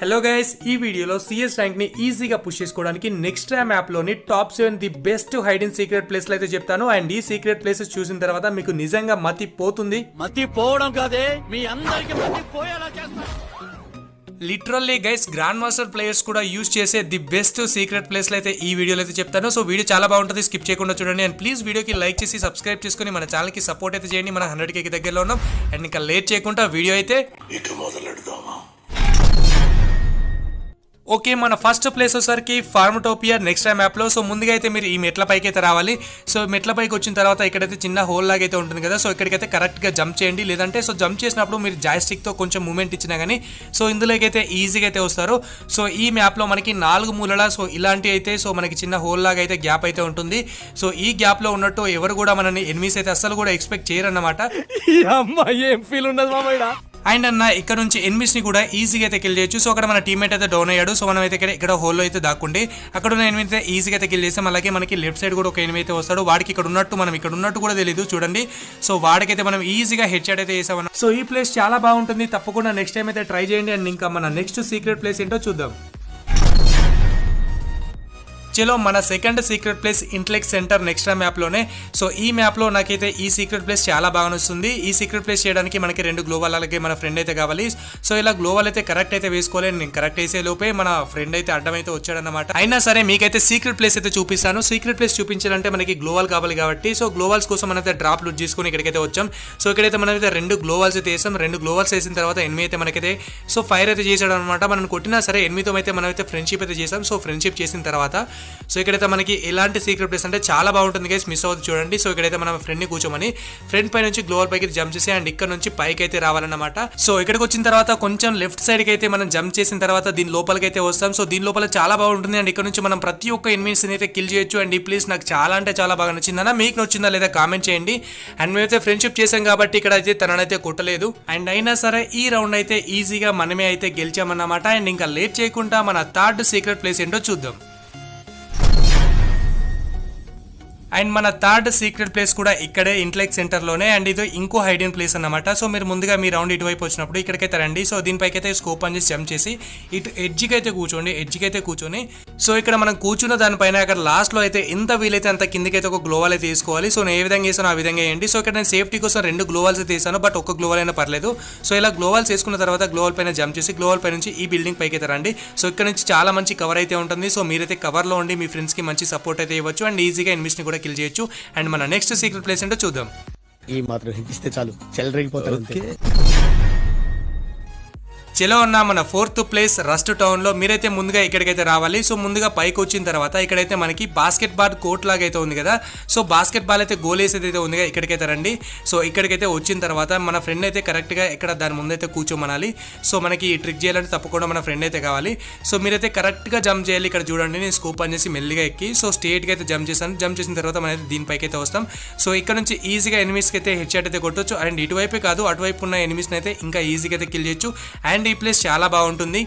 Hello guys, ఈ వీడియోలో CS rank ని ఈజీగా పుష్ చేసుకోవడానికి నెక్స్ట్ ర్యామ్ యాప్ లోని top 7 the best hide and secret ప్లేస్లు అయితే చెప్తాను. అండ్ ఈ సీక్రెట్ ప్లేసెస్ చూసిన తర్వాత మీకు నిజంగా మతి పోతుంది. మతి పోవడం కాదే, మీ అందరికి మతి పోయేలా చేస్తాను. Literally guys, grand master players కూడా యూజ్ చేసే ది బెస్ట్ సీక్రెట్ ప్లేస్లు అయితే ఈ వీడియోలో అయితే చెప్తాను. సో వీడియో చాలా బాగుంటుంది, స్కిప్ చేయకుండా చూడండి. అండ్ ప్లీజ్ వీడియోకి లైక్ చేసి సబ్స్క్రైబ్ చేసుకుని మన ఛానల్కి సపోర్ట్ అయితే చేయండి. మన 100K దగ్గరలో ఉన్నాం. అండ్ ఇంకా లేట్ చేయకుండా వీడియో అయితే మొదలెడదామా. ఓకే, మన ఫస్ట్ ప్లేస్ వచ్చేసరికి ఫార్మటోపియా నెక్స్ట్ టైం యాప్లో. సో ముందుగా అయితే మీరు ఈ మెట్ల పైకి అయితే రావాలి. సో మెట్ల పైకి వచ్చిన తర్వాత ఇక్కడైతే చిన్న హోల్ లాగా అయితే ఉంటుంది కదా, సో ఇక్కడికైతే కరెక్ట్గా జంప్ చేయండి. లేదంటే సో జంప్ చేసినప్పుడు మీరు జాయ్స్టిక్తో కొంచెం మూమెంట్ ఇచ్చినా కానీ సో ఇందులోకి అయితే ఈజీగా అయితే వస్తారు. సో ఈ మ్యాప్లో మనకి 4 మూలల సో ఇలాంటి అయితే సో మనకి చిన్న హోల్ లాగా అయితే గ్యాప్ అయితే ఉంటుంది. సో ఈ గ్యాప్లో ఉన్నట్టు ఎవరు కూడా మనని ఎనిమీస్ అయితే అస్సలు కూడా ఎక్స్పెక్ట్ చేయరన్నమాట. ఏం ఫీల్ ఉండదు మామయ్య. అండ్ అన్న ఇక్కడ నుంచి ఎనిమిస్ ని కూడా ఈజీగా అయితే కిల్ చేయొచ్చు. సో అక్కడ మన టీమేట్ అయితే డౌన్ అయ్యాడు. సో మనం అయితే ఇక్కడ హోల్లో అయితే దాక్కుండి అక్కడ ఉన్న ఎనిమిది అయితే ఈజీగా అయితే కిల్ చేసాం. అలాగే మనకి లెఫ్ట్ సైడ్ కూడా ఒక ఎనిమిది అయితే వస్తాడు. వాడికి ఇక్కడ ఉన్నట్టు మనం ఇక్కడ ఉన్నట్టు కూడా తెలియదు చూడండి. సో వాడికైతే మనం ఈజీగా హెడ్ షాట్ అయితే చేసామన్న. సో ఈ ప్లేస్ చాలా బాగుంటుంది, తప్పకుండా నెక్స్ట్ టైం అయితే ట్రై చేయండి. అండ్ ఇంకా మన నెక్స్ట్ సీక్రెట్ ప్లేస్ ఏంటో చూద్దాం. చలో మన second secret place intellect centre next మ్యాప్లోనే. సో ఈ మ్యాప్లో నాకైతే ఈ సీక్రెట్ ప్లేస్ చాలా బాగా నచ్చుతుంది. ఈ సీక్రెట్ ప్లేస్ చేయడానికి మనకి 2 గ్లోవాల్ అలాగే మన ఫ్రెండ్ అయితే కావాలి. సో ఇలా గ్లోవాల్ అయితే కరెక్ట్ అయితే వేసుకోవాలి. నేను కరెక్ట్ వేసే లోపే మన ఫ్రెండ్ అయితే అడ్డం అయితే వచ్చాడన్నమాట. అయినా సరే మీకైతే సీక్రెట్ ప్లేస్ అయితే చూపిస్తాను. సీక్రెట్ ప్లేస్ చూపించాలంటే మనకి గ్లోవాల్ కావాలి కాబట్టి సో గ్లోవాల్స్ కోసం మనమైతే డ్రాప్ లూట్ చేసుకుని ఇక్కడికైతే వచ్చాం. సో ఇక్కడైతే మనమైతే 2 గ్లోవాల్స్ అయితే వేసాం. 2 గ్లోవాల్స్ వేసిన తర్వాత ఎనిమిది అయితే మనకైతే సో ఫైర్ అయితే చేసాడు అనమాట. మనం కొట్టినా సరే ఎనిమిదితో అయితే మనమైతే ఫ్రెండ్షిప్ అయితే చేసాం. సో ఫ్రెండ్షిప్ చేసిన తర్వాత సో ఇక్కడైతే మనకి ఎలాంటి సీక్రెట్ ప్లేస్ అంటే చాలా బాగుంటుంది గైస్, మిస్ అవుతుంది చూడండి. సో ఇక్కడైతే మనం ఫ్రెండ్ని కూర్చోమని ఫ్రెండ్ పై నుంచి గ్లోవల్ పైకి జంప్ చేసి అండ్ ఇక్కడ నుంచి పైకి అయితే రావాలన్నమాట. సో ఇక్కడికి వచ్చిన తర్వాత కొంచెం లెఫ్ట్ సైడ్కి అయితే మనం జంప్ చేసిన తర్వాత దీని లోపలికి అయితే వస్తాం. సో దీని లోపల చాలా బాగుంటుంది. అండ్ ఇక్కడ నుంచి మనం ప్రతి ఒక్క ఎనిమిస్ అయితే కిల్ చేయొచ్చు. అండ్ ఈ ప్లేస్ నాకు చాలా అంటే చాలా బాగా నచ్చిందన్న. మీకు నచ్చిందా లేదా కామెంట్ చేయండి. అండ్ మేమైతే ఫ్రెండ్షిప్ చేసాం కాబట్టి ఇక్కడ అయితే తననైతే కొట్టలేదు. అండ్ అయినా సరే ఈ రౌండ్ అయితే ఈజీగా మనమే అయితే గెలిచామన్నమాట. అండ్ ఇంకా లేట్ చేయకుండా మన థర్డ్ సీక్రెట్ ప్లేస్ ఏంటో చూద్దాం. అండ్ మన థర్డ్ సీక్రెట్ ప్లేస్ కూడా ఇక్కడే ఇంటెలెక్ట్ సెంటర్లోనే. అండ్ ఇది ఇంకో హైడెన్ ప్లేస్ అన్నమాట. సో మీరు ముందుగా మీ రౌండ్ ఇటువైపు వచ్చినప్పుడు ఇక్కడికైతే రండి. సో దీనిపైకి అయితే స్కోప్ అని చేసి జంప్ చేసి ఇటు ఎడ్జ్కి అయితే కూర్చోండి. ఎడ్జ్కి అయితే కూర్చొని సో ఇక్కడ మనం కూర్చున్న దానిపైన అక్కడ లాస్ట్లో అయితే ఎంత వీలైతే అంత కిందకైతే ఒక గ్లోవాల్ అయితే తీసుకోవాలి. సో నేను ఏ విధంగా వేసానో ఆ విధంగా వేయండి. సో ఇక్కడ నేను సేఫ్టీ కోసం 2 గ్లోవాల్స్ అయితే వేసాను, బట్ ఒక గ్లోవాల్ అయినా పర్లేదు. సో ఇలా గ్లోవాల్స్ వేసుకున్న తర్వాత గ్లోవల్ పైన జంప్ చేసి గ్లోవల్ పై నుంచి ఈ బిల్డింగ్ పైకి అయితే రండి. సో ఇక్కడ నుంచి చాలా మంచి కవర్ అయితే ఉంటుంది. సో మీరైతే కవర్లో ఉండి మీ ఫ్రెండ్స్కి మంచి సపోర్ట్ అయితే ఇవ్వచ్చు. అండ్ ఈజీగా ఎనిమిస్ని కూడా కిల్ చేయొచ్చు. అండ్ మన నెక్స్ట్ సీక్రెట్ ప్లేస్ ఏంటో చూద్దాం. ఈ మాత్రం హింటిస్తే చాలు, చెలరేగిపోతారు. చలో అన్న మన 4th ప్లేస్ రస్ట్ టౌన్ లో. మీరైతే ముందుగా ఇక్కడికైతే రావాలి. సో ముందుగా పైకి వచ్చిన తర్వాత ఇక్కడైతే మనకి బాస్కెట్ బాల్ కోర్ట్ లాగా అయితే ఉంది కదా. సో బాస్కెట్ బాల్ అయితే గోల్ వేసేది అయితే ఉంది కదా, ఇక్కడికైతే రండి. సో ఇక్కడికైతే వచ్చిన తర్వాత మన ఫ్రెండ్ అయితే కరెక్ట్గా ఇక్కడ దాని ముందైతే కూర్చోమనాలి. సో మనకి ఈ ట్రిక్ చేయాలంటే తప్పకుండా మన ఫ్రెండ్ అయితే కావాలి. సో మీరైతే కరెక్ట్గా జంప్ చేయాలి. ఇక్కడ చూడండి, నేను స్కోప్ అని చేసి మెల్లిగా ఎక్కి సో స్ట్రేట్గా అయితే జంప్ చేశాను. జంప్ చేసిన తర్వాత మనైతే దీనిపైకి అయితే వస్తాం. సో ఇక్కడ నుంచి ఈజీగా ఎనిమిస్కి అయితే హెడ్ షాట్ అయితే కొట్టొచ్చు. అండ్ ఇటువైపే కాదు అటువైపు ఉన్న ఎనిమిస్ని అయితే ఇంకా ఈజీగా అయితే కిల్ చేయొచ్చు. అండ్ ఈ ప్లేస్ చాలా బాగుంటుంది.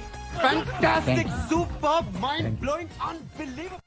Fantastic, superb, mind-blowing, unbelievable.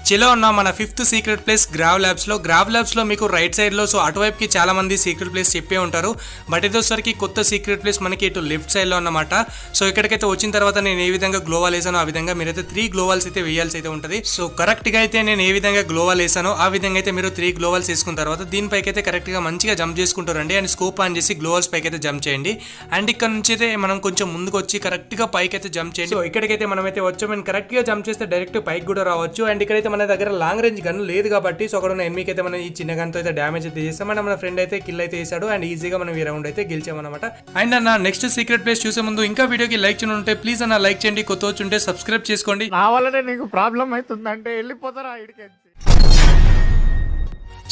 చలో ఉన్న మన 5th సీక్రెట్ ప్లేస్ గ్రావ్ ల్యాబ్స్లో. గ్రావ్ ల్యాబ్స్లో మీకు రైట్ సైడ్లో సో అటువైపుకి చాలా మంది సీక్రెట్ ప్లేస్ చెప్పే ఉంటారు, బట్ ఇదోసరికి కొత్త సీక్రెట్ ప్లేస్ మనకి ఇటు లెఫ్ట్ సైడ్లో అన్నమాట. సో ఇక్కడికైతే వచ్చిన తర్వాత నేను ఏ విధంగా గ్లోవాల్ వేసానో ఆ విధంగా మీరైతే 3 గ్లోవాల్స్ అయితే వేయాల్సి అయితే ఉంటుంది. సో కరెక్ట్గా అయితే నేను ఏ విధంగా గ్లోవాల్ వేసానో ఆ విధంగా అయితే మీరు 3 గ్లోవాల్స్ వేసుకున్న తర్వాత దీనిపైకి అయితే కరెక్ట్గా మంచిగా జంప్ చేసుకుంటారండి. అండ్ స్కోప్ ఆన్ చేసి గ్లోవాల్స్ పైకి అయితే జంప్ చేయండి. అండ్ ఇక్కడ నుంచి అయితే మనం కొంచెం ముందుకు వచ్చి కరెక్ట్గా పైకి అయితే జంప్ చేయండి. సో ఇక్కడికైతే మనమైతే వచ్చాం. అండ్ కరెక్ట్గా జంప్ చేస్తే డైరెక్ట్ పైకి కూడా రావచ్చు. అండ్ ఇక్కడైతే మన దగ్గర లాంగ్ రేంజ్ గన్ లేదు కాబట్టి సో అక్కడ ఉన్న ఎనిమికి అయితే మనం ఈ చిన్న గన్తో అయితే డ్యామేజ్ అయితే చేస్తాం. అండ్ మన ఫ్రెండ్ అయితే కిల్ అయితే చేశాడు. అండ్ ఈజీగా మనం ఈ రౌండ్ అయితే గెలిచామన్నమాట. అండ్ అన్న నెక్స్ట్ సీక్రెట్ ప్లేస్ చూసే ముందు ఇంకా వీడియోకి లైక్ చేయను ఉంటే ప్లీజ్ అన్న లైక్ చేయండి. కొత్త వచ్చి ఉంటే సబ్స్క్రైబ్ చేసుకోండి. నా వల్లనే నీకు ప్రాబ్లం అవుతుందంటే వెళ్ళిపోతారా ఇడికి.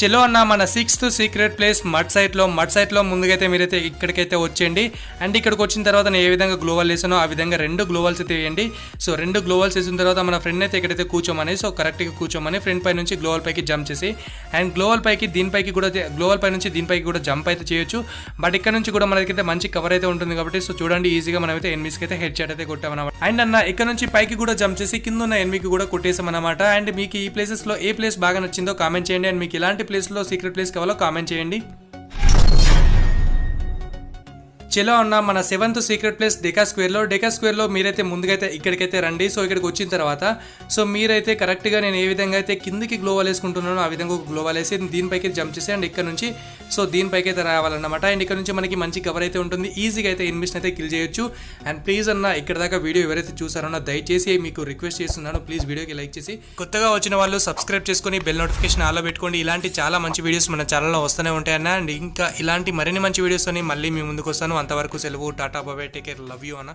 చలో అన్న మన 6th సీక్రెట్ ప్లేస్ మడ్ సైట్లో ముందుకైతే మీరైతే ఇక్కడికైతే వచ్చేయండి. అండ్ ఇక్కడికి వచ్చిన తర్వాత నేను ఏ విధంగా గ్లోవల్ వేసానో ఆ విధంగా 2 గ్లోవల్స్ అయితే వేయండి. సో 2 గ్లోవల్స్ వేసిన తర్వాత మన ఫ్రెండ్ అయితే ఇక్కడైతే కూర్చోమని సో కరెక్ట్గా కూర్చోమని ఫ్రెండ్ పై నుంచి గ్లోవల్ పైకి జంప్ చేసి అండ్ గ్లోవల్ పైకి దీనిపైకి కూడా గ్లోవల్ పై నుంచి దీనిపైకి కూడా జంప్ అయితే చేయొచ్చు. బట్ ఇక్కడ నుంచి కూడా మనకైతే మంచి కవర్ అయితే ఉంటుంది కాబట్టి సో చూడండి ఈజీగా మనమైతే ఎనిమిస్కి అయితే హెడ్ షాట్ అయితే కొట్టామన్నమాట. అండ్ అన్న ఇక్కడ నుంచి పైకి కూడా జంప్ చేసి కింద ఉన్న ఎనిమికి కూడా కొట్టేసామన్నమాట. అండ్ మీకు ఈ ప్లేసెస్లో ఏ ప్లేస్ బాగా నచ్చిందో కామెంట్ చేయండి. అండ్ మీకు ఇలాంటి ప్లేస్లో సీక్రెట్ ప్లేస్ కావాలో కామెంట్ చేయండి. చలో అన్న మన 7th సీక్రెట్ ప్లేస్ డెకా స్క్వేర్లో మీరైతే ముందుకైతే ఇక్కడికైతే రండి. సో ఇక్కడికి వచ్చిన తర్వాత సో మీరైతే కరెక్ట్గా నేను ఏ విధంగా అయితే కిందికి గ్లోవాల్ వేసుకుంటున్నానో ఆ విధంగా ఒక గ్లోవాల్ వేసి దీనిపైకి జంప్ చేసి అండ్ ఇక్కడ నుంచి సో దీనిపైకి అయితే రావాలన్నమాట. అండ్ ఇక్కడ నుంచి మనకి మంచి కవర్ అయితే ఉంటుంది, ఈజీగా అయితే ఇన్మిషన్ అయితే కిల్ చేయొచ్చు. అండ్ ప్లీజ్ అన్న ఇక్కడ దాకా వీడియో ఎవరైతే చూసారో దయచేసి మీకు రిక్వెస్ట్ చేస్తున్నాను, ప్లీజ్ వీడియోకి లైక్ చేసి కొత్తగా వచ్చిన వాళ్ళు సబ్స్క్రైబ్ చేసుకొని బెల్ నోటిఫికేషన్ ఆలో పెట్టుకోండి. ఇలాంటి చాలా మంచి వీడియోస్ మన ఛానల్లో వస్తూనే ఉంటాయన్న. అండ్ ఇంకా ఇలాంటి మరిన్ని మంచి వీడియోస్ అని మళ్ళీ మీ ముందుకు వస్తాను. అంతవరకు సెలవు, టాటా బాబాయ్, టేక్ కేర్, లవ్ యూ అన్న.